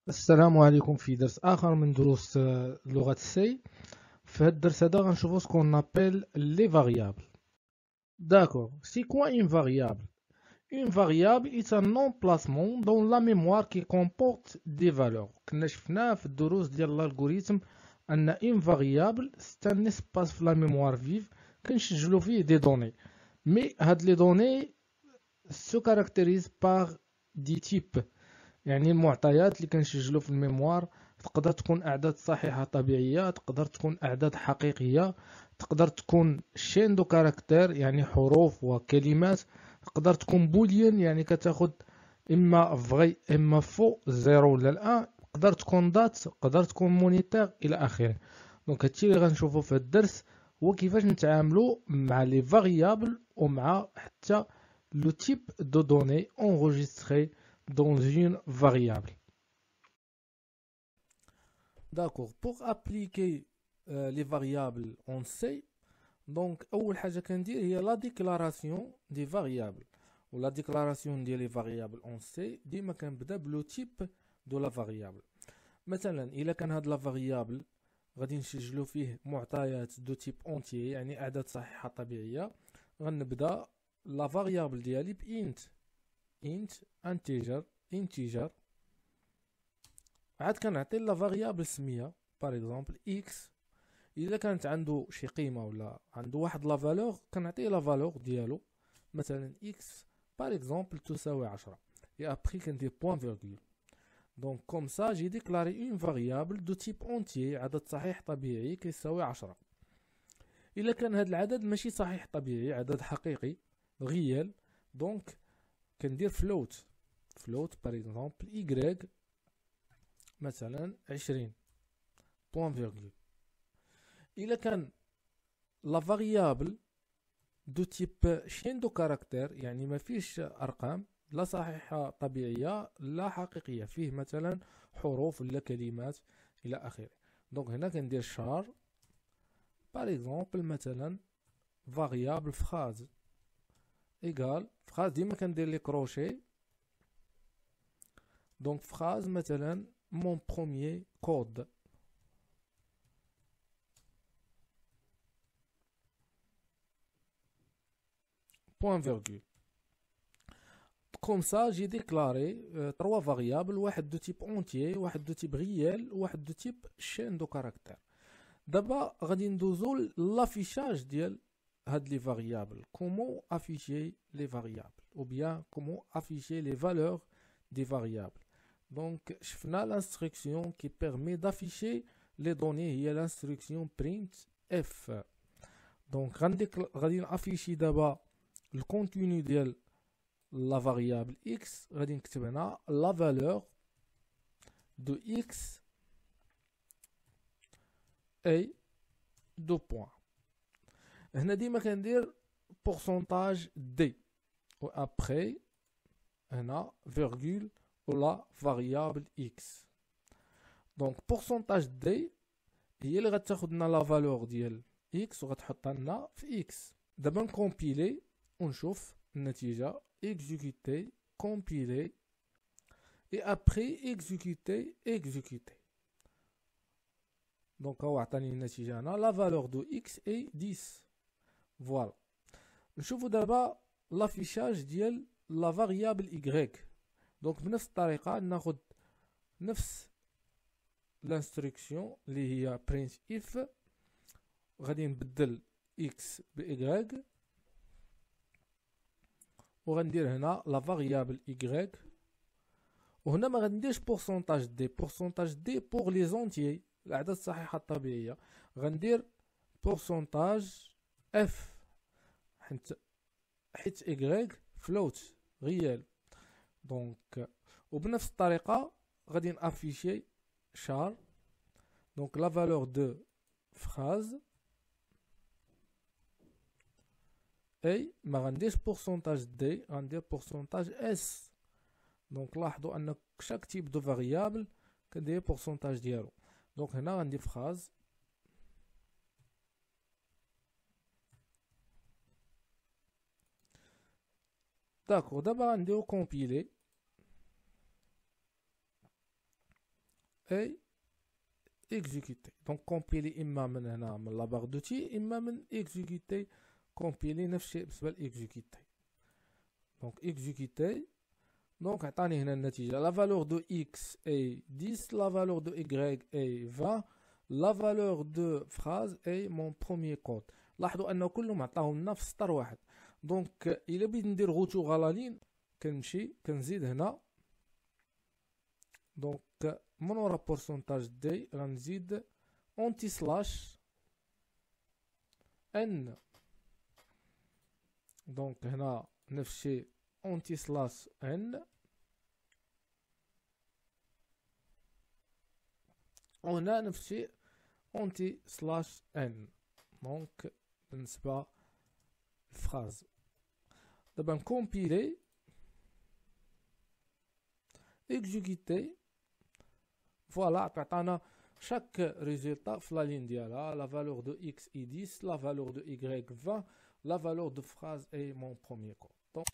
السلام عليكم في درس آخر من دروس لغة السي. في هذا الدرس هذا غنشوفو سكون نابيل لي فاريابل. D'accord. C'est quoi une variable? Une variable est un emplacement dans la mémoire qui comporte des valeurs. كنا شفنا في الدروس ديال الالغوريثم أن une variable c'est un espace في la mémoire vive كنسجلو فيه des données. Mais هاد les données se caractérisent par des types. يعني المعطيات اللي كنسجلو في الميموار تقدر تكون اعداد صحيحه طبيعيه، تقدر تكون اعداد حقيقيه، تقدر تكون شين دو كاركتير يعني حروف وكلمات، تقدر تكون بوليان يعني كتاخد اما فغي اما فو زيرو ولا الان، تقدر تكون دات، تقدر تكون مونيتير الى اخره. دونك هادشي اللي غنشوفو في الدرس هو كيفاش نتعاملوا مع لي فاريابل ومع حتى لو تيب دو دوني enregistré dans une variable. D'accord. Pour appliquer les variables en C, donc أول حاجة كندير هي la déclaration des variables. و la déclaration ديال les variables en C ديما كنبدا بلو type de la variable. مثلا إلا كان هاد la variable غادي نسجلو فيه معطيات دو type entier يعني أعداد صحيحة طبيعية، غنبدا la variable ديالي ب int integer عاد كنعطي لا فاريابل سميه باغ اكزومبل اكس. الا كانت عنده شي قيمه ولا عنده واحد لا فالور كنعطيه لا فالور ديالو، مثلا اكس باغ اكزومبل تساوي 10 et après كندير بوان فيرغول. دونك كوم سا جي ديكلاري اون فاريابل دو تيب اونتيي عدد صحيح طبيعي كيساوي 10. الا كان هذا العدد ماشي صحيح طبيعي عدد حقيقي غيال، دونك كندير فلوت باغ اكزومبل y مثلا 20 بوان فيرغول. إلا كان لا فاريابل دو تيب شين دو كاركتير يعني ما فيش أرقام لا صحيحة طبيعية لا حقيقية، فيه مثلا حروف ولا كلمات إلى آخره. دونك هنا كندير شار باغ اكزومبل مثلا فاريابل فراز إيكال فراز، ديما كندير لي كروشي. دونك فراز مثلا mon premier code. Point virgule. Comme ça, j'ai déclaré trois variables, واحد de type entier, واحد de type réel, واحد de type chaîne de caractères. D'abord, غادي ندوزو l'affichage ديال هاد les variables. Comment afficher les variables ou bien comment afficher les valeurs des variables. Donc, شفنا l'instruction qui permet d'afficher les données هي l'instruction printf. Donc غادي نافيشي دابا الكونتينو ديال لا فاريابل x، غادي نكتب هنا لا فالور دو x اي دو بوين. هنا ديما كندير بورسونتاج دي و ابخي هنا فيرغول ولا فاريابل x. دونك بورسونتاج دي هي اللي غتاخد لنا لا فالور ديال x وغتحطها لنا في x. دابا نكومبيلي ونشوف النتيجة exécuter compiler et après exécuter. دونك هو عطاني النتيجة هنا لا فالور دو x اي 10. فوالا نشوفو دابا لافيشاج ديال لا فاريابل y. دونك بنفس الطريقة ناخد نفس الانستركسيون اللي هي printf، غادي نبدل x ب y وغندير هنا لا فاريابل y، وهنا ما غنديرش بورسونتاج دي بور لي زونتيي الاعداد الصحيحه الطبيعيه، غندير بورسونتاج اف حيت y فلوت غيال. دونك وبنفس الطريقه غادي نافيشي شار. دونك لا فالور دو فراز اي ما غنديرش بورسونتاج دي، غندير بورسونتاج اس. دونك لاحظوا ان شاك تيب دو فاريابل كندير بورسونتاج ديالو. دونك هنا غندير فراز داكو. دابا غنديرو كومبيلي اي exécuter. Donc compiler إما من هنا من لا باغ دوتي إما من exécuter. compiler نفس الشيء بالنسبة ل exécuter. Donc exécuter. Donc عطاني هنا النتيجة. La valeur de x est 10, la valeur de y est 20, la valeur de phrase est mon premier code. لاحظوا أنه كلهم عطاهم نفس سطر واحد. دونك إلا بغيت ندير غوتو غلالين كنمشي كنزيد هنا. دونك من ورا بورسونتاج دي غنزيد اونتي سلاش ان. دونك هنا نفس الشيء اونتي سلاش ان، وهنا نفس الشيء اونتي سلاش ان. دونك بالنسبة للفراز دابا نكومبيلي اكزيكيتي. فوالا عطانا chaque résultat في la ligne ديالها. la valeur de x est 10, la valeur de y 20, la valeur de phrase est mon premier code. Donc